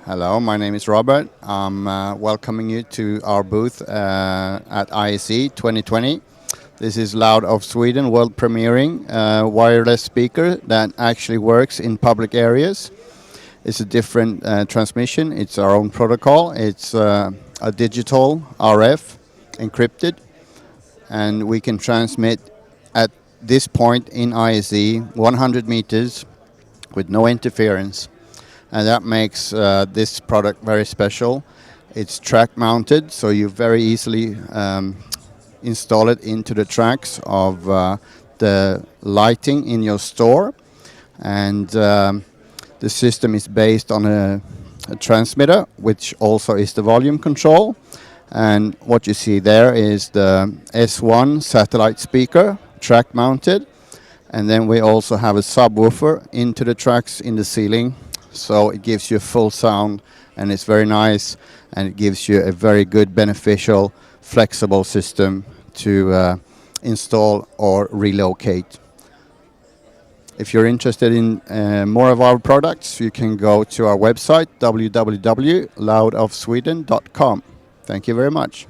Hello, my name is Robert. I'm welcoming you to our booth at ISE 2020. This is Loud of Sweden world premiering wireless speaker that actually works in public areas. It's a different transmission. It's our own protocol. It's a digital rAVe encrypted, and we can transmit at this point in ISE 100 meters with no interference. And that makes this product very special. It's track mounted, so you very easily install it into the tracks of the lighting in your store. And the system is based on a transmitter, which also is the volume control. And what you see there is the S1 satellite speaker, track mounted. And then we also have a subwoofer into the tracks in the ceiling. So it gives you full sound, and it's very nice, and it gives you a very good, beneficial, flexible system to install or relocate. If you're interested in more of our products, you can go to our website, www.loudofsweden.com. Thank you very much.